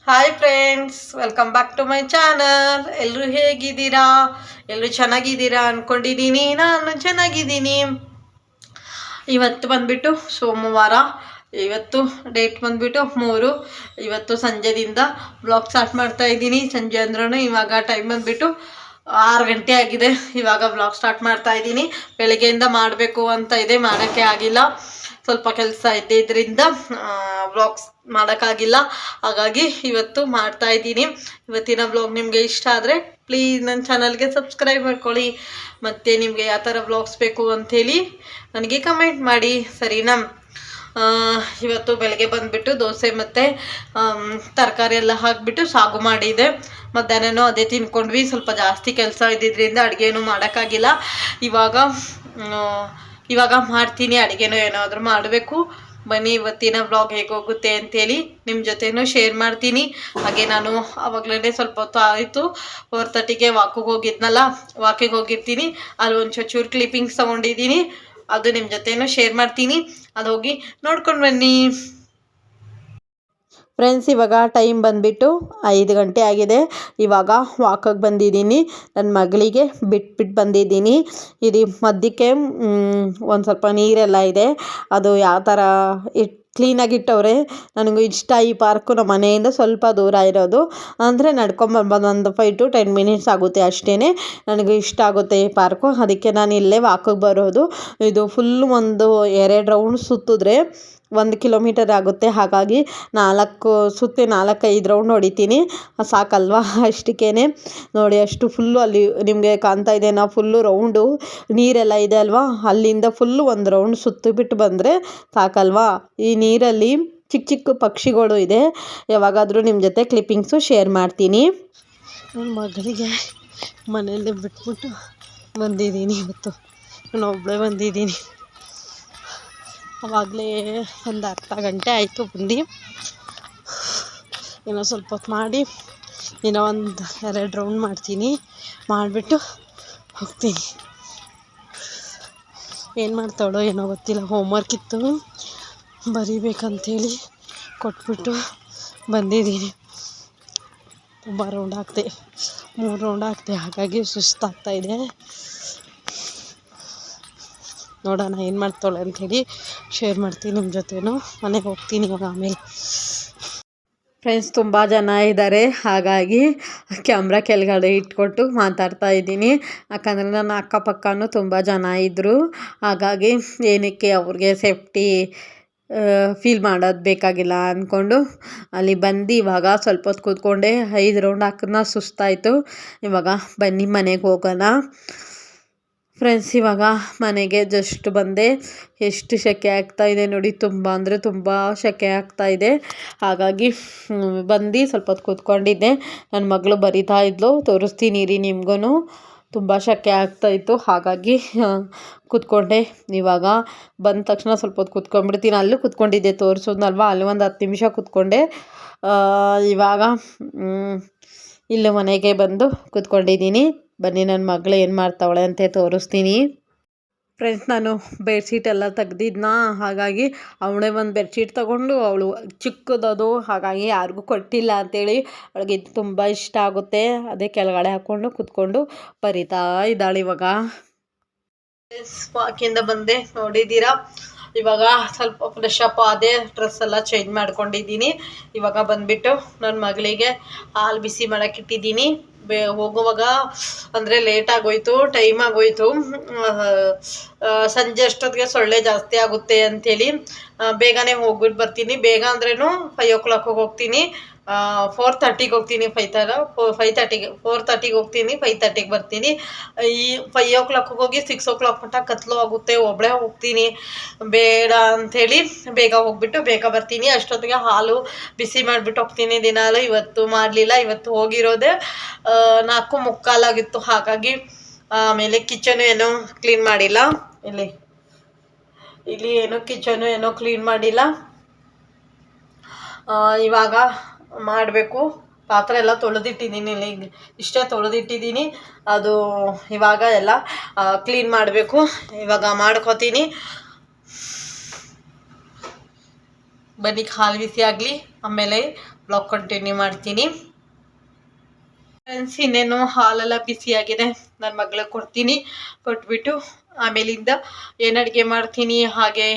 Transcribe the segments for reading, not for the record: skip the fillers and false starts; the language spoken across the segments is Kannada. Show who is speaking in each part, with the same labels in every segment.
Speaker 1: Hi friends, welcome back to my channel. ಎಲ್ಲರೂ ಹೇಗಿದ್ದೀರಾ? ಎಲ್ಲರೂ ಚೆನ್ನಾಗಿದ್ದೀರಾ ಅಂದ್ಕೊಂಡಿದ್ದೀನಿ. ನಾನು ಚೆನ್ನಾಗಿದ್ದೀನಿ. ಇವತ್ತು ಬಂದುಬಿಟ್ಟು ಸೋಮವಾರ. ಇವತ್ತು ಡೇಟ್ ಬಂದುಬಿಟ್ಟು 3. ಇವತ್ತು ಸಂಜೆದಿಂದ ಬ್ಲಾಗ್ ಸ್ಟಾರ್ಟ್ ಮಾಡ್ತಾ ಇದ್ದೀನಿ. ಸಂಜೆ ಅಂದ್ರೂ ಇವಾಗ ಟೈಮ್ ಬಂದುಬಿಟ್ಟು 6 ಗಂಟೆ ಆಗಿದೆ. ಇವಾಗ ಬ್ಲಾಗ್ ಸ್ಟಾರ್ಟ್ ಮಾಡ್ತಾ ಇದ್ದೀನಿ. ಬೆಳಗ್ಗೆಯಿಂದ ಮಾಡಬೇಕು ಅಂತ ಇದೆ, ಮಾಡೋಕ್ಕೆ ಆಗಿಲ್ಲ. ಸ್ವಲ್ಪ ಕೆಲಸ ಇದ್ದಿದ್ದರಿಂದ ವ್ಲಾಗ್ಸ್ ಮಾಡೋಕ್ಕಾಗಿಲ್ಲ. ಹಾಗಾಗಿ ಇವತ್ತು ಮಾಡ್ತಾ ಇದ್ದೀನಿ. ಇವತ್ತಿನ ವ್ಲಾಗ್ ನಿಮಗೆ ಇಷ್ಟ ಆದರೆ ಪ್ಲೀಸ್ ನನ್ನ ಚಾನಲ್ಗೆ ಸಬ್ಸ್ಕ್ರೈಬ್ ಮಾಡ್ಕೊಳ್ಳಿ. ಮತ್ತು ನಿಮಗೆ ಯಾವ ಥರ ವ್ಲಾಗ್ಸ್ ಬೇಕು ಅಂಥೇಳಿ ನನಗೆ ಕಮೆಂಟ್ ಮಾಡಿ, ಸರಿನಾ? ಇವತ್ತು ಬೆಳಗ್ಗೆ ಬಂದುಬಿಟ್ಟು ದೋಸೆ ಮತ್ತು ತರಕಾರಿ ಎಲ್ಲ ಹಾಕಿಬಿಟ್ಟು ಸಾಗು ಮಾಡಿದೆ. ಮಧ್ಯಾಹ್ನನೂ ಅದೇ ತಿನ್ಕೊಂಡ್ವಿ. ಸ್ವಲ್ಪ ಜಾಸ್ತಿ ಕೆಲಸ ಇದ್ದಿದ್ದರಿಂದ ಅಡುಗೆನೂ ಮಾಡೋಕ್ಕಾಗಿಲ್ಲ. ಇವಾಗ ಮಾಡ್ತೀನಿ ಅಡುಗೆನೂ. ಏನಾದರೂ ಮಾಡಬೇಕು. ಬನ್ನಿ ಇವತ್ತಿನ ವ್ಲಾಗ್ ಹೇಗೆ ಹೋಗುತ್ತೆ ಅಂಥೇಳಿ ನಿಮ್ಮ ಜೊತೆನೂ ಶೇರ್ ಮಾಡ್ತೀನಿ. ಹಾಗೆ ನಾನು ಆವಾಗಲೇ ಸ್ವಲ್ಪ ಹೊತ್ತು ಆಯಿತು 4:30ಗೆ ವಾಕಿಗೆ ಹೋಗಿರ್ತೀನಿ. ಅಲ್ಲಿ ಒಂದು ಚೂರು ಕ್ಲಿಪ್ಪಿಂಗ್ಸ್ ತೊಗೊಂಡಿದ್ದೀನಿ, ಅದು ನಿಮ್ಮ ಜೊತೆನೂ ಶೇರ್ ಮಾಡ್ತೀನಿ. ಅದು ಹೋಗಿ ನೋಡ್ಕೊಂಡು ಬನ್ನಿ ಫ್ರೆಂಡ್ಸ್. ಇವಾಗ ಟೈಮ್ ಬಂದುಬಿಟ್ಟು 5 ಗಂಟೆ ಆಗಿದೆ. ಇವಾಗ ವಾಕಿಗೆ ಬಂದಿದ್ದೀನಿ. ನನ್ನ ಮಗಳಿಗೆ ಬಿಟ್ಬಿಟ್ಟು ಬಂದಿದ್ದೀನಿ. ಇದು ಮಧ್ಯಕ್ಕೆ ಒಂದು ಸ್ವಲ್ಪ ನೀರೆಲ್ಲ ಇದೆ. ಅದು ಯಾವ ಥರ ಕ್ಲೀನಾಗಿ ಇಟ್ಟವ್ರೆ. ನನಗೂ ಇಷ್ಟ. ಈ ಪಾರ್ಕು ನಮ್ಮ ಮನೆಯಿಂದ ಸ್ವಲ್ಪ ದೂರ ಇರೋದು, ಅಂದರೆ ನಡ್ಕೊಂಬರ್ಬೋದು. ಒಂದು 5 to 10 ಮಿನಿಟ್ಸ್ ಆಗುತ್ತೆ ಅಷ್ಟೇ. ನನಗೆ ಇಷ್ಟ ಆಗುತ್ತೆ ಈ ಪಾರ್ಕು, ಅದಕ್ಕೆ ನಾನು ಇಲ್ಲೇ ವಾಕಿಗೆ ಬರೋದು. ಇದು ಫುಲ್ಲು ಒಂದು 2 ರೌಂಡ್ ಸುತ್ತಿದ್ರೆ 1 ಕಿಲೋಮೀಟರ್ ಆಗುತ್ತೆ. ಹಾಗಾಗಿ 4-5 ರೌಂಡ್ ಹೊಡಿತೀನಿ, ಸಾಕಲ್ವಾ? ಅಷ್ಟಕ್ಕೇ ನೋಡಿ, ಅಷ್ಟು ಫುಲ್ಲು ಅಲ್ಲಿ ನಿಮಗೆ ಕಾಣ್ತಾ ಇದೆನಾ? ಫುಲ್ಲು ರೌಂಡು ನೀರೆಲ್ಲ ಇದೆ ಅಲ್ವಾ, ಅಲ್ಲಿಂದ ಫುಲ್ಲು ಒಂದು ರೌಂಡ್ ಸುತ್ತಿಬಿಟ್ಟು ಬಂದರೆ ಸಾಕಲ್ವಾ? ಈ ನೀರಲ್ಲಿ ಚಿಕ್ಕ ಚಿಕ್ಕ ಪಕ್ಷಿಗಳು ಇದೆ. ಯಾವಾಗಾದರೂ ನಿಮ್ಮ ಜೊತೆ ಕ್ಲಿಪ್ಪಿಂಗ್ಸು ಶೇರ್ ಮಾಡ್ತೀನಿ. ನನ್ನ ಮಗಳಿಗೆ ಮನೆಯಲ್ಲೇ ಬಿಟ್ಬಿಟ್ಟು ಬಂದಿದ್ದೀನಿ. ಇವತ್ತು ನಾನು ಒಬ್ಬಳೇ ಬಂದಿದ್ದೀನಿ. ಆವಾಗಲೇ ಒಂದು ಅರ್ಧ ಗಂಟೆ ಆಯಿತು ಬಂದು. ಏನೋ ಸ್ವಲ್ಪ ಹೊತ್ತು ಮಾಡಿ ಇನ್ನೂ ಒಂದು 2 ರೌಂಡ್ ಮಾಡ್ತೀನಿ. ಮಾಡಿಬಿಟ್ಟು ಹೋಗ್ತೀನಿ. ಏನು ಮಾಡ್ತಾಳೋ ಏನೋ ಗೊತ್ತಿಲ್ಲ. ಹೋಮ್ವರ್ಕ್ ಇತ್ತು ಬರೀಬೇಕಂತೇಳಿ ಕೊಟ್ಬಿಟ್ಟು ಬಂದಿದ್ದೀನಿ. ತುಂಬ ರೌಂಡ್ ಹಾಕ್ತೆ, 3 ರೌಂಡ್ ಹಾಕ್ತೆ. ಹಾಗಾಗಿ ಸುಸ್ತಾಗ್ತಾಯಿದೆ. ನೋಡೋಣ ಏನು ಮಾಡ್ತಾಳೆ ಅಂಥೇಳಿ ಶೇರ್ ಮಾಡ್ತೀನಿ ನಿಮ್ಮ ಜೊತೆನೂ. ಮನೆಗೆ ಹೋಗ್ತೀನಿ ಇವಾಗ ಆಮೇಲೆ. ಫ್ರೆಂಡ್ಸ್, ತುಂಬ ಜನ ಇದ್ದಾರೆ, ಹಾಗಾಗಿ ಕ್ಯಾಮ್ರಾ ಕೆಳಗಡೆ ಇಟ್ಕೊಟ್ಟು ಮಾತಾಡ್ತಾ ಇದ್ದೀನಿ. ಯಾಕಂದರೆ ನನ್ನ ಅಕ್ಕಪಕ್ಕನೂ ತುಂಬ ಜನ ಇದ್ದರು. ಹಾಗಾಗಿ ಏನಕ್ಕೆ ಅವ್ರಿಗೆ ಸೇಫ್ಟಿ ಫೀಲ್ ಮಾಡೋದು ಬೇಕಾಗಿಲ್ಲ ಅಂದ್ಕೊಂಡು ಅಲ್ಲಿ ಬಂದು ಇವಾಗ ಸ್ವಲ್ಪ ಹೊತ್ತು ಕೂತ್ಕೊಂಡೆ. 5 ರೌಂಡ್ ಹಾಕಿದ್ನ ಸುಸ್ತಾಯಿತು. ಇವಾಗ ಬನ್ನಿ ಮನೆಗೆ ಹೋಗೋಣ. ಫ್ರೆಂಡ್ಸ್, ಇವಾಗ ಮನೆಗೆ ಜಸ್ಟ್ ಬಂದೆ. ಎಷ್ಟು ಸೆಕೆ ಆಗ್ತಾಯಿದೆ ನೋಡಿ, ತುಂಬ ಅಂದರೆ ತುಂಬ ಸೆಕೆ ಆಗ್ತಾಯಿದೆ. ಹಾಗಾಗಿ ಬಂದು ಸ್ವಲ್ಪ ಹೊತ್ತು ಕೂತ್ಕೊಂಡಿದ್ದೆ. ನನ್ನ ಮಗಳು ಬರಿತಾ ಇದ್ಲು, ತೋರಿಸ್ತೀನಿ ರೀ ನಿಮಗೂ. ತುಂಬ ಸೆಕೆ ಆಗ್ತಾಯಿತ್ತು, ಹಾಗಾಗಿ ಕೂತ್ಕೊಂಡೆ. ಇವಾಗ ಬಂದ ತಕ್ಷಣ ಸ್ವಲ್ಪ ಹೊತ್ತು ಕೂತ್ಕೊಂಡ್ಬಿಡ್ತೀನಿ. ಅಲ್ಲೂ ಕೂತ್ಕೊಂಡಿದ್ದೆ, ತೋರಿಸೋದ್ನಲ್ವ, ಅಲ್ಲಿ ಒಂದು 10 ನಿಮಿಷ ಕೂತ್ಕೊಂಡೆ. ಇವಾಗ ಇಲ್ಲೂ ಮನೆಗೆ ಬಂದು ಕೂತ್ಕೊಂಡಿದ್ದೀನಿ. ಬನ್ನಿ ನನ್ನ ಮಗಳು ಏನು ಮಾಡ್ತಾವಳೆ ಅಂತ ತೋರಿಸ್ತೀನಿ. ಫ್ರೆಂಡ್ಸ್, ನಾನು ಬೆಡ್ಶೀಟ್ ಎಲ್ಲ ತೆಗ್ದಿದ್ನ, ಹಾಗಾಗಿ ಅವಳೇ ಒಂದು ಬೆಡ್ಶೀಟ್ ತೊಗೊಂಡು, ಅವಳು ಚಿಕ್ಕದದು, ಹಾಗಾಗಿ ಯಾರಿಗೂ ಕೊಟ್ಟಿಲ್ಲ ಅಂಥೇಳಿ ಅವಳಿಗೆ ಇದು ತುಂಬ ಇಷ್ಟ ಆಗುತ್ತೆ. ಅದೇ ಕೆಳಗಡೆ ಹಾಕ್ಕೊಂಡು ಕೂತ್ಕೊಂಡು ಬರಿತಾ ಇದ್ದಾಳೆ. ಇವಾಗ ವಾಕಿಂದ ಬಂದೆ, ನೋಡಿದ್ದೀರಾ. ಇವಾಗ ಸ್ವಲ್ಪ ಫ್ರೆಶ್ ಅಪ್ ಆದೆ, ಡ್ರೆಸ್ ಎಲ್ಲ ಚೇಂಜ್ ಮಾಡ್ಕೊಂಡಿದ್ದೀನಿ. ಇವಾಗ ಬಂದುಬಿಟ್ಟು ನನ್ನ ಮಗಳಿಗೆ ಹಾಲು ಬಿಸಿ ಮಾಡೋಕ್ಕಿಟ್ಟಿದ್ದೀನಿ. ಹೋಗುವಾಗ ಅಂದರೆ ಲೇಟ್ ಆಗೋಯ್ತು, ಟೈಮ್ ಆಗೋಯ್ತು. ಸಂಜೆ ಅಷ್ಟೊತ್ತಿಗೆ ಸೊಳ್ಳೆ ಜಾಸ್ತಿ ಆಗುತ್ತೆ ಅಂಥೇಳಿ ಬೇಗನೆ ಹೋಗ್ಬಿಟ್ಟು ಬರ್ತೀನಿ. ಬೇಗ ಅಂದ್ರೂ 5 o'clock ಹೋಗ್ತೀನಿ. 4:30ಗೆ ಹೋಗ್ತೀನಿ. 4:30ಗೆ ಹೋಗ್ತೀನಿ, 5:30ಗೆ ಬರ್ತೀನಿ. ಈ 5 o'clock ಹೋಗಿ 6 o'clock ಮಟ್ಟ ಕತ್ಲು ಆಗುತ್ತೆ. ಒಬ್ಬಳೇ ಹೋಗ್ತೀನಿ, ಬೇಡ ಅಂಥೇಳಿ ಬೇಗ ಹೋಗ್ಬಿಟ್ಟು ಬೇಗ ಬರ್ತೀನಿ. ಅಷ್ಟೊತ್ತಿಗೆ ಹಾಲು ಬಿಸಿ ಮಾಡಿಬಿಟ್ಟು ಹೋಗ್ತೀನಿ ದಿನಾಲು. ಇವತ್ತು ಮಾಡಲಿಲ್ಲ. ಇವತ್ತು ಹೋಗಿರೋದೆ 4:45 ಹಾಗಾಗಿ ಆಮೇಲೆ ಕಿಚನು ಏನೋ ಕ್ಲೀನ್ ಮಾಡಿಲ್ಲ. ಇಲ್ಲಿ ಏನೋ ಕಿಚನು ಏನೋ ಕ್ಲೀನ್ ಮಾಡಿಲ್ಲ. ಇವಾಗ ಮಾಡಬೇಕು. ಪಾತ್ರೆ ಎಲ್ಲ ತೊಳೆದಿಟ್ಟಿದ್ದೀನಿ. ಇಲ್ಲಿ ಇಷ್ಟೇ ತೊಳೆದಿಟ್ಟಿದ್ದೀನಿ. ಅದು ಇವಾಗ ಎಲ್ಲ ಕ್ಲೀನ್ ಮಾಡಬೇಕು. ಇವಾಗ ಮಾಡ್ಕೋತೀನಿ. ಬನ್ನಿ ಹಾಲು ಬಿಸಿ ಆಗಲಿ, ಆಮೇಲೆ ಬ್ಲಾಗ್ ಕಂಟಿನ್ಯೂ ಮಾಡ್ತೀನಿ. ಫ್ರೆಂಡ್ಸ್, ಇನ್ನೇನು ಹಾಲೆಲ್ಲ ಬಿಸಿಯಾಗಿದೆ, ನನ್ನ ಮಗಳಿಗೆ ಕೊಡ್ತೀನಿ. ಕೊಟ್ಬಿಟ್ಟು ಆಮೇಲಿಂದ ಏನು ಅಡುಗೆ ಮಾಡ್ತೀನಿ, ಹಾಗೆ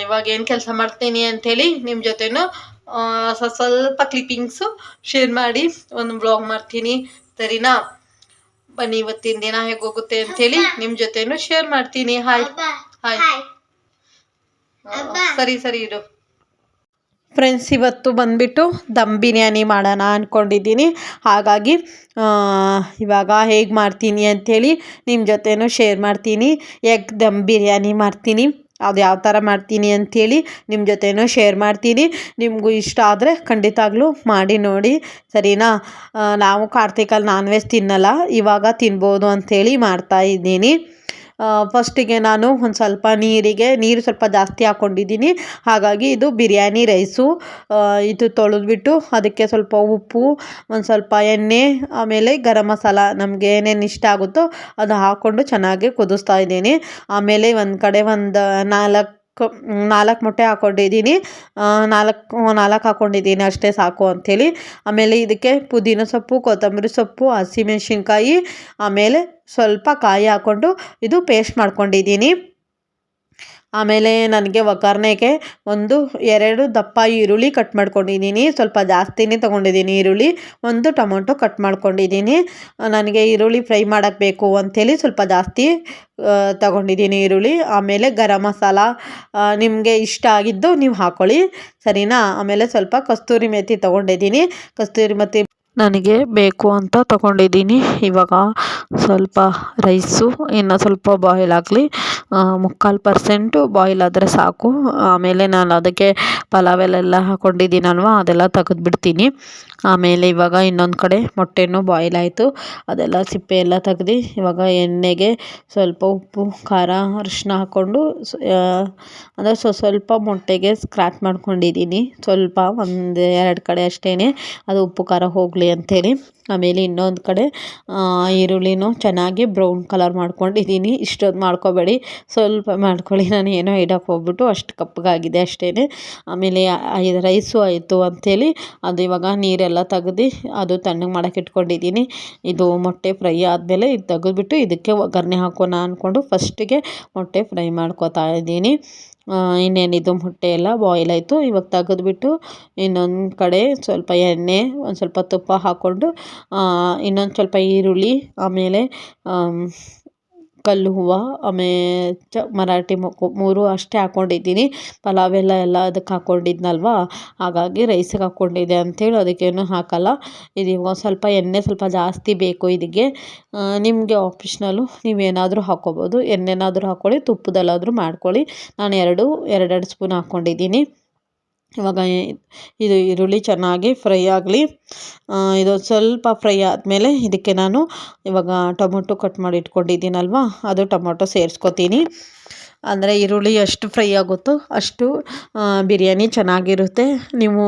Speaker 1: ಇವಾಗ ಏನು ಕೆಲಸ ಮಾಡ್ತೀನಿ ಅಂಥೇಳಿ ನಿಮ್ಮ ಜೊತೆನೂ ಸ್ವಲ್ಪ ಕ್ಲಿಪ್ಪಿಂಗ್ಸು ಶೇರ್ ಮಾಡಿ ಒಂದು ಬ್ಲಾಗ್ ಮಾಡ್ತೀನಿ. ಸರಿನಾ? ಬನ್ನಿ, ಇವತ್ತಿನ ದಿನ ಹೇಗೋಗುತ್ತೆ ಅಂಥೇಳಿ ನಿಮ್ಮ ಜೊತೆನೂ ಶೇರ್ ಮಾಡ್ತೀನಿ. Hi hi. ಸರಿ ಇರು. ಫ್ರೆಂಡ್ಸ್, ಇವತ್ತು ಬಂದುಬಿಟ್ಟು ದಮ್ ಬಿರಿಯಾನಿ ಮಾಡೋಣ ಅಂದ್ಕೊಂಡಿದ್ದೀನಿ. ಹಾಗಾಗಿ ಇವಾಗ ಹೇಗೆ ಮಾಡ್ತೀನಿ ಅಂಥೇಳಿ ನಿಮ್ಮ ಜೊತೆನೂ ಶೇರ್ ಮಾಡ್ತೀನಿ. ಎಗ್ ದಮ್ ಬಿರಿಯಾನಿ ಮಾಡ್ತೀನಿ. ಅದು ಯಾವ ಥರ ಮಾಡ್ತೀನಿ ಅಂಥೇಳಿ ನಿಮ್ಮ ಜೊತೆನೂ ಶೇರ್ ಮಾಡ್ತೀನಿ. ನಿಮಗೂ ಇಷ್ಟ ಆದರೆ ಖಂಡಿತವಾಗ್ಲೂ ಮಾಡಿ ನೋಡಿ. ಸರಿನಾ? ನಾವು ಕಾರ್ತಿಕಲ್ಲಿ ನಾನ್ ವೆಜ್ ತಿನ್ನಲ್ಲ, ಇವಾಗ ತಿನ್ಬೋದು ಅಂಥೇಳಿ ಮಾಡ್ತಾಯಿದ್ದೀನಿ. ಫಸ್ಟಿಗೆ ನಾನು ಒಂದು ಸ್ವಲ್ಪ ನೀರು ಸ್ವಲ್ಪ ಜಾಸ್ತಿ ಹಾಕ್ಕೊಂಡಿದ್ದೀನಿ. ಹಾಗಾಗಿ ಇದು ಬಿರಿಯಾನಿ ರೈಸು. ಇದು ತೊಳೆದ್ಬಿಟ್ಟು ಅದಕ್ಕೆ ಸ್ವಲ್ಪ ಉಪ್ಪು, ಒಂದು ಸ್ವಲ್ಪ ಎಣ್ಣೆ, ಆಮೇಲೆ ಗರಂ ಮಸಾಲ, ನಮಗೆ ಏನೇನು ಇಷ್ಟ ಆಗುತ್ತೋ ಅದು ಹಾಕ್ಕೊಂಡು ಚೆನ್ನಾಗಿ ಕುದಿಸ್ತಾ ಇದ್ದೀನಿ. ಆಮೇಲೆ ಒಂದು ಕಡೆ ಒಂದು ನಾಲ್ಕು ಮೊಟ್ಟೆ ಹಾಕ್ಕೊಂಡಿದ್ದೀನಿ. ನಾಲ್ಕು ಹಾಕ್ಕೊಂಡಿದ್ದೀನಿ, ಅಷ್ಟೇ ಸಾಕು ಅಂಥೇಳಿ. ಆಮೇಲೆ ಇದಕ್ಕೆ ಪುದೀನ ಸೊಪ್ಪು, ಕೊತ್ತಂಬರಿ ಸೊಪ್ಪು, ಹಸಿಮೆಣ್ಸಿನ್ಕಾಯಿ, ಆಮೇಲೆ ಸ್ವಲ್ಪ ಕಾಯಿ ಹಾಕ್ಕೊಂಡು ಇದು ಪೇಸ್ಟ್ ಮಾಡ್ಕೊಂಡಿದ್ದೀನಿ. ಆಮೇಲೆ ನನಗೆ ಒಗ್ಗರಣೆಗೆ 2 ದಪ್ಪ ಈರುಳ್ಳಿ ಕಟ್ ಮಾಡ್ಕೊಂಡಿದ್ದೀನಿ. ಸ್ವಲ್ಪ ಜಾಸ್ತಿನೇ ತೊಗೊಂಡಿದ್ದೀನಿ ಈರುಳ್ಳಿ. 1 ಟೊಮೊಟೊ ಕಟ್ ಮಾಡ್ಕೊಂಡಿದ್ದೀನಿ. ನನಗೆ ಈರುಳ್ಳಿ ಫ್ರೈ ಮಾಡೋಕ್ಕೆ ಬೇಕು ಅಂಥೇಳಿ ಸ್ವಲ್ಪ ಜಾಸ್ತಿ ತಗೊಂಡಿದ್ದೀನಿ ಈರುಳ್ಳಿ. ಆಮೇಲೆ ಗರಂ ಮಸಾಲ ನಿಮಗೆ ಇಷ್ಟ ಆಗಿದ್ದು ನೀವು ಹಾಕ್ಕೊಳ್ಳಿ. ಸರಿನಾ? ಆಮೇಲೆ ಸ್ವಲ್ಪ ಕಸ್ತೂರಿ ಮೇಥಿ ತೊಗೊಂಡಿದ್ದೀನಿ. ಕಸ್ತೂರಿ ಮೇಥಿ ನನಗೆ ಬೇಕು ಅಂತ ತೊಗೊಂಡಿದ್ದೀನಿ. ಇವಾಗ ಸ್ವಲ್ಪ ರೈಸು ಇನ್ನೂ ಸ್ವಲ್ಪ ಬಾಯ್ಲ್ ಆಗಲಿ, 3/4% ಬಾಯ್ಲ್ ಆದರೆ ಸಾಕು. ಆಮೇಲೆ ನಾನು ಅದಕ್ಕೆ ಪಲಾವೆಲ್ಲ ಹಾಕ್ಕೊಂಡಿದ್ದೀನಲ್ವ, ಅದೆಲ್ಲ ತೆಗೆದ್ಬಿಡ್ತೀನಿ. ಆಮೇಲೆ ಇವಾಗ ಇನ್ನೊಂದು ಕಡೆ ಮೊಟ್ಟೆನೂ ಬಾಯ್ಲ್ ಆಯಿತು, ಅದೆಲ್ಲ ಸಿಪ್ಪೆ ಎಲ್ಲ ತೆಗ್ದು ಇವಾಗ ಎಣ್ಣೆಗೆ ಸ್ವಲ್ಪ ಉಪ್ಪು, ಖಾರ, ಅರಿಶಿನ ಹಾಕ್ಕೊಂಡು ಅಂದರೆ ಸ್ವಲ್ಪ ಮೊಟ್ಟೆಗೆ ಸ್ಕ್ರ್ಯಾಚ್ ಮಾಡ್ಕೊಂಡಿದ್ದೀನಿ. ಸ್ವಲ್ಪ 1-2 ಕಡೆ ಅಷ್ಟೇ, ಅದು ಉಪ್ಪು ಖಾರ ಹೋಗಲಿ ಅಂಥೇಳಿ. ಆಮೇಲೆ ಇನ್ನೊಂದು ಕಡೆ ಈರುಳ್ಳಿನೂ ಚೆನ್ನಾಗಿ ಬ್ರೌನ್ ಕಲರ್ ಮಾಡ್ಕೊಂಡಿದ್ದೀನಿ. ಇಷ್ಟೊಂದು ಮಾಡ್ಕೋಬೇಡಿ, ಸ್ವಲ್ಪ ಮಾಡ್ಕೊಳ್ಳಿ. ನಾನು ಏನೋ ಇಡೋಕ್ಕೆ ಹೋಗ್ಬಿಟ್ಟು ಅಷ್ಟು ಕಪ್ಪಗಾಗಿದೆ ಅಷ್ಟೇ. ಆಮೇಲೆ ರೈಸು ಆಯಿತು ಅಂಥೇಳಿ ಅದು ಇವಾಗ ನೀರೆಲ್ಲ ತೆಗ್ದು ಅದು ತಣ್ಣಗೆ ಮಾಡೋಕ್ಕೆ ಇಟ್ಕೊಂಡಿದ್ದೀನಿ. ಇದು ಮೊಟ್ಟೆ ಫ್ರೈ ಆದಮೇಲೆ ಇದು ತೆಗೆದ್ಬಿಟ್ಟು ಇದಕ್ಕೆ ಒಗ್ಗರಣೆ ಹಾಕೋಣ ಅಂದ್ಕೊಂಡು ಫಸ್ಟಿಗೆ ಮೊಟ್ಟೆ ಫ್ರೈ ಮಾಡ್ಕೋತಾ ಇದ್ದೀನಿ. ಇನ್ನೇನಿದು ಮೊಟ್ಟೆ ಎಲ್ಲ ಬಾಯ್ಲ್ ಆಯಿತು. ಇವಾಗ ತೆಗೆದ್ಬಿಟ್ಟು ಇನ್ನೊಂದು ಕಡೆ ಸ್ವಲ್ಪ ಎಣ್ಣೆ, ಒಂದು ಸ್ವಲ್ಪ ತುಪ್ಪ ಹಾಕ್ಕೊಂಡು ಇನ್ನೊಂದು ಸ್ವಲ್ಪ ಈರುಳ್ಳಿ, ಆಮೇಲೆ ಕಲ್ಲು ಹೂವು, ಆಮೇಲೆ ಮರಾಠಿ ಮೊಗ್ಗು 3 ಅಷ್ಟೇ ಹಾಕ್ಕೊಂಡಿದ್ದೀನಿ. ಪಲಾವೆಲ್ಲ ಅದಕ್ಕೆ ಹಾಕ್ಕೊಂಡಿದ್ನಲ್ವ, ಹಾಗಾಗಿ ರೈಸಿಗೆ ಹಾಕ್ಕೊಂಡಿದ್ದೆ ಅಂಥೇಳಿ ಅದಕ್ಕೇನು ಹಾಕಲ್ಲ. ಇದು ಇವಾಗ ಸ್ವಲ್ಪ ಎಣ್ಣೆ ಸ್ವಲ್ಪ ಜಾಸ್ತಿ ಬೇಕು ಇದಕ್ಕೆ. ನಿಮಗೆ ಆಪ್ಷನಲ್ಲು, ನೀವೇನಾದರೂ ಹಾಕ್ಕೋಬೋದು. ಎಣ್ಣೆನಾದರೂ ಹಾಕ್ಕೊಳ್ಳಿ, ತುಪ್ಪದಲ್ಲಾದರೂ ಮಾಡ್ಕೊಳ್ಳಿ. ನಾನು 2 ಸ್ಪೂನ್ ಹಾಕ್ಕೊಂಡಿದ್ದೀನಿ. ಇವಾಗ ಇದು ಈರುಳ್ಳಿ ಚೆನ್ನಾಗಿ ಫ್ರೈ ಆಗಲಿ. ಇದು ಸ್ವಲ್ಪ ಫ್ರೈ ಆದಮೇಲೆ ಇದಕ್ಕೆ ನಾನು ಇವಾಗ ಟೊಮೊಟೊ ಕಟ್ ಮಾಡಿ ಇಟ್ಕೊಂಡಿದ್ದೀನಲ್ವ, ಅದು ಟೊಮೊಟೊ ಸೇರಿಸ್ಕೊತೀನಿ. ಅಂದರೆ ಈರುಳ್ಳಿ ಎಷ್ಟು ಫ್ರೈ ಆಗುತ್ತೋ ಅಷ್ಟು ಬಿರಿಯಾನಿ ಚೆನ್ನಾಗಿರುತ್ತೆ. ನೀವು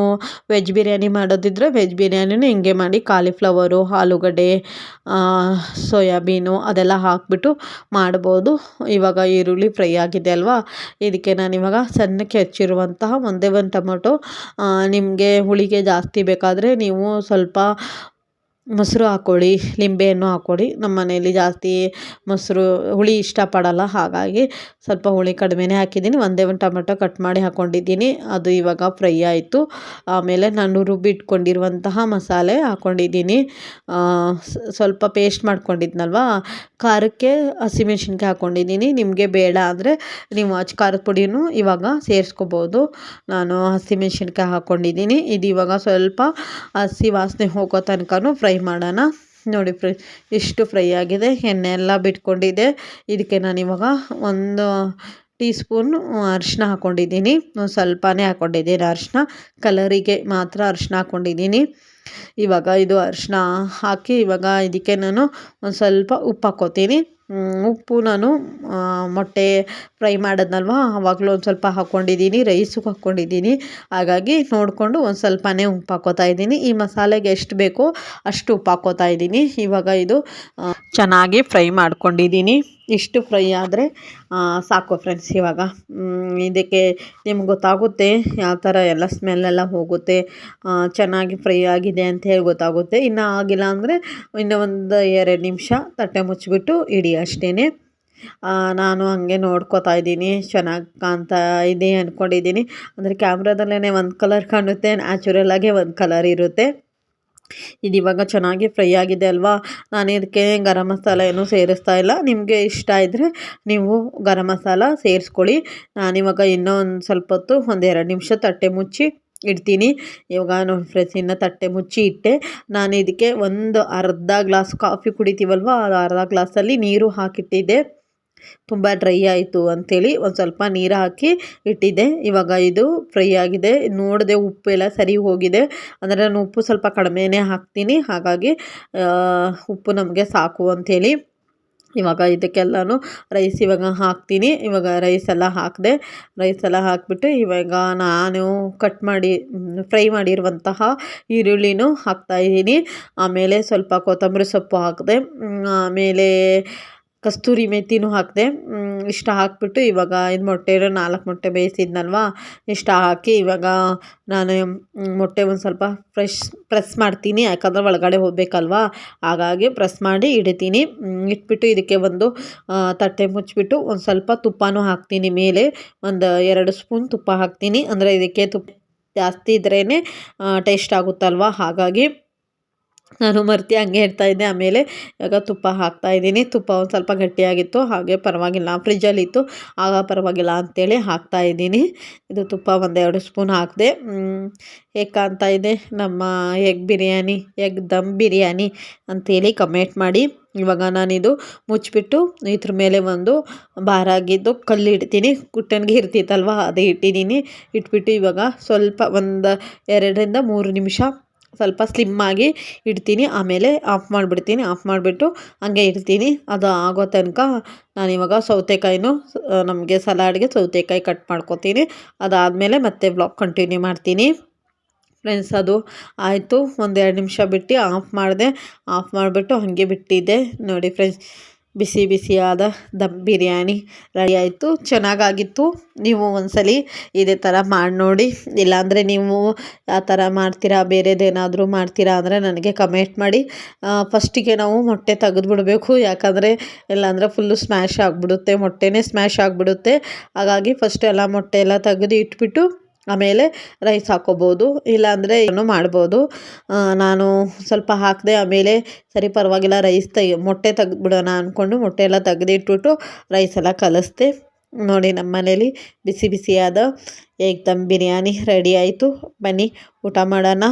Speaker 1: ವೆಜ್ ಬಿರಿಯಾನಿ ಮಾಡೋದಿದ್ರೆ ವೆಜ್ ಬಿರಿಯಾನಿನೂ ಹಿಂಗೆ ಮಾಡಿ. ಕಾಲಿಫ್ಲವರು, ಆಲೂಗಡ್ಡೆ, ಸೋಯಾಬೀನು ಅದೆಲ್ಲ ಹಾಕಿಬಿಟ್ಟು ಮಾಡ್ಬೋದು. ಇವಾಗ ಈರುಳ್ಳಿ ಫ್ರೈ ಆಗಿದೆ ಅಲ್ವಾ, ಇದಕ್ಕೆ ನಾನಿವಾಗ ಸಣ್ಣಕ್ಕೆ ಹೆಚ್ಚಿರುವಂತಹ ಒಂದೇ ಒಂದು ಟೊಮೊಟೊ, ನಿಮಗೆ ಹುಳಿಗೆ ಜಾಸ್ತಿ ಬೇಕಾದರೆ ನೀವು ಸ್ವಲ್ಪ ಮೊಸರು ಹಾಕ್ಕೊಳ್ಳಿ, ಲಿಂಬೆಹಣ್ಣು ಹಾಕ್ಕೊಳ್ಳಿ. ನಮ್ಮ ಮನೇಲಿ ಜಾಸ್ತಿ ಮೊಸರು ಹುಳಿ ಇಷ್ಟಪಡಲ್ಲ, ಹಾಗಾಗಿ ಸ್ವಲ್ಪ ಹುಳಿ ಕಡಿಮೆನೇ ಹಾಕಿದ್ದೀನಿ. ಒಂದೇ ಒಂದು ಟೊಮೆಟೊ ಕಟ್ ಮಾಡಿ ಹಾಕ್ಕೊಂಡಿದ್ದೀನಿ. ಅದು ಇವಾಗ ಫ್ರೈ ಆಯಿತು. ಆಮೇಲೆ ನಾನು ರುಬ್ಬಿಟ್ಕೊಂಡಿರುವಂತಹ ಮಸಾಲೆ ಹಾಕ್ಕೊಂಡಿದ್ದೀನಿ. ಸ್ವಲ್ಪ ಪೇಸ್ಟ್ ಮಾಡ್ಕೊಂಡಿದ್ನಲ್ವ, ಖಾರಕ್ಕೆ ಹಸಿಮೆಣ್ಸಿನ್ಕಾಯಿ ಹಾಕ್ಕೊಂಡಿದ್ದೀನಿ. ನಿಮಗೆ ಬೇಡ ಅಂದರೆ ನೀವು ಖಾರದ ಪುಡಿನೂ ಇವಾಗ ಸೇರಿಸ್ಕೋಬೋದು. ನಾನು ಹಸಿಮೆಣ್ಸಿನ್ಕಾಯಿ ಹಾಕ್ಕೊಂಡಿದ್ದೀನಿ. ಇದು ಇವಾಗ ಸ್ವಲ್ಪ ಹಸಿ ವಾಸನೆ ಹೋಗೋ ತನಕನೂ ಫ್ರೈ ಮಾಡೋಣ. ನೋಡಿ ಇಷ್ಟು ಫ್ರೈ ಆಗಿದೆ, ಎಣ್ಣೆ ಎಲ್ಲ ಬಿಟ್ಕೊಂಡಿದೆ. ಇದಕ್ಕೆ ನಾನಿವಾಗ 1 ಟೀ ಸ್ಪೂನ್ ಅರಿಶಿನ ಹಾಕ್ಕೊಂಡಿದ್ದೀನಿ. ಸ್ವಲ್ಪನೇ ಹಾಕ್ಕೊಂಡಿದ್ದೀನಿ ಅರಿಶಿನ, ಕಲರಿಗೆ ಮಾತ್ರ ಅರಿಶಿನ ಹಾಕ್ಕೊಂಡಿದ್ದೀನಿ. ಇವಾಗ ಇದು ಅರಿಶಿನ ಹಾಕಿ ಇವಾಗ ಇದಕ್ಕೆ ನಾನು ಒಂದು ಸ್ವಲ್ಪ ಉಪ್ಪು ಹಾಕ್ಕೋತೀನಿ. ಉಪ್ಪು ನಾನು ಮೊಟ್ಟೆ ಫ್ರೈ ಮಾಡಿದ್ನಲ್ವ, ಆವಾಗಲೂ ಒಂದು ಸ್ವಲ್ಪ ಹಾಕ್ಕೊಂಡಿದ್ದೀನಿ, ರೈಸಿಗೆ ಹಾಕ್ಕೊಂಡಿದ್ದೀನಿ. ಹಾಗಾಗಿ ನೋಡಿಕೊಂಡು ಒಂದು ಸ್ವಲ್ಪನೇ ಉಪ್ಪು ಹಾಕ್ಕೋತಾ ಇದ್ದೀನಿ. ಈ ಮಸಾಲೆಗೆ ಎಷ್ಟು ಬೇಕೋ ಅಷ್ಟು ಉಪ್ಪು ಹಾಕ್ಕೋತಾ ಇದ್ದೀನಿ. ಇವಾಗ ಇದು ಚೆನ್ನಾಗಿ ಫ್ರೈ ಮಾಡ್ಕೊಂಡಿದ್ದೀನಿ. ಇಷ್ಟು ಫ್ರೈ ಆದರೆ ಸಾಕು ಫ್ರೆಂಡ್ಸ್. ಇವಾಗ ಇದಕ್ಕೆ ನಿಮ್ಗೆ ಗೊತ್ತಾಗುತ್ತೆ ಯಾವ ಥರ ಎಲ್ಲ ಸ್ಮೆಲ್ಲೆಲ್ಲ ಹೋಗುತ್ತೆ, ಚೆನ್ನಾಗಿ ಫ್ರೈ ಆಗಿದೆ ಅಂತ ಹೇಳಿ ಗೊತ್ತಾಗುತ್ತೆ. ಇನ್ನೂ ಆಗಿಲ್ಲ ಅಂದರೆ ಇನ್ನೂ ಒಂದು 2 ನಿಮಿಷ ತಟ್ಟೆ ಮುಚ್ಚಿಬಿಟ್ಟು ಇಡಿ ಅಷ್ಟೇ. ನಾನು ಹಂಗೆ ನೋಡ್ಕೋತಾ ಇದ್ದೀನಿ, ಚೆನ್ನಾಗಿ ಕಾಣ್ತಾ ಇದೆ ಅಂದ್ಕೊಂಡಿದ್ದೀನಿ. ಅಂದರೆ ಕ್ಯಾಮ್ರಾದಲ್ಲೇ ಒಂದು ಕಲರ್ ಕಾಣುತ್ತೆ, ನ್ಯಾಚುರಲಾಗೆ ಒಂದು ಕಲರ್ ಇರುತ್ತೆ. ಇದು ಇವಾಗ ಚೆನ್ನಾಗಿ ಫ್ರೈ ಆಗಿದೆ ಅಲ್ವಾ. ನಾನು ಇದಕ್ಕೆ ಗರಂ ಮಸಾಲ ಏನೂ ಸೇರಿಸ್ತಾ ಇಲ್ಲ. ನಿಮಗೆ ಇಷ್ಟ ಇದ್ದರೆ ನೀವು ಗರಂ ಮಸಾಲ ಸೇರಿಸ್ಕೊಳ್ಳಿ. ನಾನಿವಾಗ ಇನ್ನೂ ಒಂದು ಸ್ವಲ್ಪ ಹೊತ್ತು 1-2 ನಿಮಿಷ ತಟ್ಟೆ ಮುಚ್ಚಿ ಇಡ್ತೀನಿ. ಇವಾಗ ನೋಡಿ ಫ್ರೆಂಡ್ಸ್, ಇನ್ನು ತಟ್ಟೆ ಮುಚ್ಚಿ ಇಟ್ಟೆ. ನಾನು ಇದಕ್ಕೆ ಒಂದು ಅರ್ಧ ಗ್ಲಾಸ್ ಕಾಫಿ ಕುಡಿತೀವಲ್ವ, ಅದು ಅರ್ಧ ಗ್ಲಾಸಲ್ಲಿ ನೀರು ಹಾಕಿಟ್ಟಿದ್ದೆ. ತುಂಬ ಡ್ರೈ ಆಯಿತು ಅಂಥೇಳಿ ಒಂದು ಸ್ವಲ್ಪ ನೀರು ಹಾಕಿ ಇಟ್ಟಿದ್ದೆ. ಇವಾಗ ಇದು ಫ್ರೈ ಆಗಿದೆ. ನೋಡಿದೆ ಉಪ್ಪೆಲ್ಲ ಸರಿ ಹೋಗಿದೆ. ಅಂದರೆ ನಾನು ಉಪ್ಪು ಸ್ವಲ್ಪ ಕಡಿಮೆನೇ ಹಾಕ್ತೀನಿ, ಹಾಗಾಗಿ ಉಪ್ಪು ನಮಗೆ ಸಾಕು ಅಂಥೇಳಿ ಇವಾಗ ಇದಕ್ಕೆಲ್ಲನೂ ರೈಸ್ ಇವಾಗ ಹಾಕ್ತೀನಿ. ಇವಾಗ ರೈಸೆಲ್ಲ ಹಾಕಿದೆ. ರೈಸೆಲ್ಲ ಹಾಕಿಬಿಟ್ಟು ಇವಾಗ ನಾನು ಕಟ್ ಮಾಡಿ ಫ್ರೈ ಮಾಡಿರುವಂತಹ ಈರುಳ್ಳಿನೂ ಹಾಕ್ತಾಯಿದ್ದೀನಿ. ಆಮೇಲೆ ಸ್ವಲ್ಪ ಕೊತ್ತಂಬರಿ ಸೊಪ್ಪು ಹಾಕಿದೆ. ಆಮೇಲೆ ಕಸ್ತೂರಿ ಮೆಥಿನೂ ಹಾಕಿದೆ. ಇಷ್ಟ ಹಾಕಿಬಿಟ್ಟು ಇವಾಗ ಇದು ಮೊಟ್ಟೆನ 4 ಮೊಟ್ಟೆ ಬೇಯಿಸಿದ್ನಲ್ವ, ಇಷ್ಟ ಹಾಕಿ ಇವಾಗ ನಾನು ಮೊಟ್ಟೆ ಒಂದು ಸ್ವಲ್ಪ ಪ್ರೆಸ್ ಮಾಡ್ತೀನಿ, ಯಾಕಂದರೆ ಒಳಗಡೆ ಹೋಗಬೇಕಲ್ವ, ಹಾಗಾಗಿ ಪ್ರೆಸ್ ಮಾಡಿ ಇಡ್ತೀನಿ. ಇಟ್ಬಿಟ್ಟು ಇದಕ್ಕೆ ಒಂದು ತಟ್ಟೆ ಮುಚ್ಚಿಬಿಟ್ಟು ಒಂದು ಸ್ವಲ್ಪ ತುಪ್ಪನೂ ಹಾಕ್ತೀನಿ. ಮೇಲೆ ಒಂದು 2 ಸ್ಪೂನ್ ತುಪ್ಪ ಹಾಕ್ತೀನಿ. ಅಂದರೆ ಇದಕ್ಕೆ ತುಪ್ಪ ಜಾಸ್ತಿ ಇದ್ರೇ ಟೇಸ್ಟ್ ಆಗುತ್ತಲ್ವ, ಹಾಗಾಗಿ ನಾನು ಮರ್ತಿ ಹಂಗೆ ಇಡ್ತಾಯಿದ್ದೆ. ಆಮೇಲೆ ಇವಾಗ ತುಪ್ಪ ಹಾಕ್ತಾಯಿದ್ದೀನಿ. ತುಪ್ಪ ಒಂದು ಸ್ವಲ್ಪ ಗಟ್ಟಿಯಾಗಿತ್ತು, ಹಾಗೆ ಪರವಾಗಿಲ್ಲ, ಫ್ರಿಜ್ಜಲ್ಲಿತ್ತು ಆಗ ಪರವಾಗಿಲ್ಲ ಅಂಥೇಳಿ ಹಾಕ್ತಾಯಿದ್ದೀನಿ. ಇದು ತುಪ್ಪ 1-2 ಸ್ಪೂನ್ ಹಾಕಿದೆ. ಹೇಗೆ ಕಾಣ್ತಾ ಇದೆ ನಮ್ಮ ಎಗ್ ದಮ್ ಬಿರಿಯಾನಿ ಅಂಥೇಳಿ ಕಮೆಂಟ್ ಮಾಡಿ. ಇವಾಗ ನಾನಿದು ಮುಚ್ಚಿಬಿಟ್ಟು ಇದ್ರ ಮೇಲೆ ಒಂದು ಭಾರಾಗಿದ್ದು ಕಲ್ಲು ಇಡ್ತೀನಿ. ಕುಟ್ಟಣಿಗೆ ಇರ್ತಿತ್ತಲ್ವ, ಅದೇ ಇಟ್ಟಿದ್ದೀನಿ. ಇಟ್ಬಿಟ್ಟು ಇವಾಗ ಸ್ವಲ್ಪ ಒಂದು 2-3 ನಿಮಿಷ ಸ್ವಲ್ಪ ಸ್ಲಿಮ್ಮಾಗಿ ಇಡ್ತೀನಿ. ಆಮೇಲೆ ಆಫ್ ಮಾಡಿಬಿಡ್ತೀನಿ. ಆಫ್ ಮಾಡಿಬಿಟ್ಟು ಹಂಗೆ ಇಡ್ತೀನಿ. ಅದು ಆಗೋ ತನಕ ನಾನಿವಾಗ ಸೌತೆಕಾಯಿನೂ ನಮಗೆ ಸಲಾಡ್ಗೆ ಸೌತೆಕಾಯಿ ಕಟ್ ಮಾಡ್ಕೊತೀನಿ. ಅದಾದಮೇಲೆ ಮತ್ತೆ ವ್ಲಾಗ್ ಕಂಟಿನ್ಯೂ ಮಾಡ್ತೀನಿ ಫ್ರೆಂಡ್ಸ್. ಅದು ಆಯಿತು, 1-2 ನಿಮಿಷ ಬಿಟ್ಟು ಆಫ್ ಮಾಡಿದೆ. ಆಫ್ ಮಾಡಿಬಿಟ್ಟು ಹಾಗೆ ಬಿಟ್ಟಿದ್ದೆ. ನೋಡಿ ಫ್ರೆಂಡ್ಸ್, ಬಿಸಿ ಬಿಸಿಯಾದ ದಮ್ ಬಿರಿಯಾನಿ ರೆಡಿ ಆಯಿತು. ಚೆನ್ನಾಗಾಗಿತ್ತು. ನೀವು ಒಂದ್ಸಲಿ ಇದೇ ಥರ ಮಾಡಿ ನೋಡಿ. ಇಲ್ಲಾಂದರೆ ನೀವು ಯಾವ ಥರ ಮಾಡ್ತೀರಾ, ಬೇರೆದೇನಾದರೂ ಮಾಡ್ತೀರಾ ಅಂದರೆ ನನಗೆ ಕಮೆಂಟ್ ಮಾಡಿ. ಫಸ್ಟಿಗೆ ನಾವು ಮೊಟ್ಟೆ ತೆಗೆದುಬಿಡಬೇಕು, ಯಾಕಂದರೆ ಇಲ್ಲಾಂದರೆ ಫುಲ್ಲು ಸ್ಮ್ಯಾಶ್ ಆಗಿಬಿಡುತ್ತೆ, ಮೊಟ್ಟೆನೇ ಸ್ಮ್ಯಾಶ್ ಆಗಿಬಿಡುತ್ತೆ. ಹಾಗಾಗಿ ಫಸ್ಟ್ ಎಲ್ಲ ಮೊಟ್ಟೆ ಎಲ್ಲ ತೆಗೆದು ಇಟ್ಬಿಟ್ಟು ಆಮೇಲೆ ರೈಸ್ ಹಾಕ್ಕೋಬೋದು, ಇಲ್ಲಾಂದರೆ ಏನು ಮಾಡ್ಬೋದು. ನಾನು ಸ್ವಲ್ಪ ಹಾಕಿದೆ. ಆಮೇಲೆ ಸರಿ ಪರವಾಗಿಲ್ಲ, ಮೊಟ್ಟೆ ತೆಗೆದ್ಬಿಡೋಣ ಅಂದ್ಕೊಂಡು ಮೊಟ್ಟೆ ಎಲ್ಲ ತೆಗೆದಿಟ್ಬಿಟ್ಟು ರೈಸ್ ಎಲ್ಲ ಕಲಿಸ್ದೆ. ನೋಡಿ, ನಮ್ಮ ಮನೇಲಿ ಬಿಸಿ ಬಿಸಿಯಾದ ಎಗ್ ದಮ್ ಬಿರಿಯಾನಿ ರೆಡಿ ಆಯಿತು. ಬನ್ನಿ ಊಟ ಮಾಡೋಣ.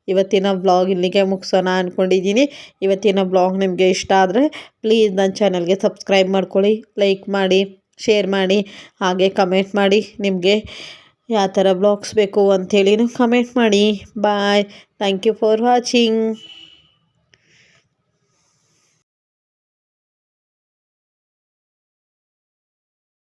Speaker 1: ಇವತ್ತಿನ ವ್ಲಾಗ್ ಇಲ್ಲಿಗೆ ಮುಗಿಸೋಣ ಅಂದ್ಕೊಂಡಿದ್ದೀನಿ. ಇವತ್ತಿನ ವ್ಲಾಗ್ ನಿಮಗೆ ಇಷ್ಟ ಆದರೆ ಪ್ಲೀಸ್ ನನ್ನ ಚಾನಲ್ಗೆ ಸಬ್ಸ್ಕ್ರೈಬ್ ಮಾಡ್ಕೊಳ್ಳಿ, ಲೈಕ್ ಮಾಡಿ, ಶೇರ್ ಮಾಡಿ, ಹಾಗೆ ಕಮೆಂಟ್ ಮಾಡಿ. ನಿಮಗೆ ಯಾವ ಥರ ವ್ಲಾಗ್ಸ್ ಬೇಕು ಅಂಥೇಳಿನೂ ಕಮೆಂಟ್ ಮಾಡಿ. Bye. Thank you for watching.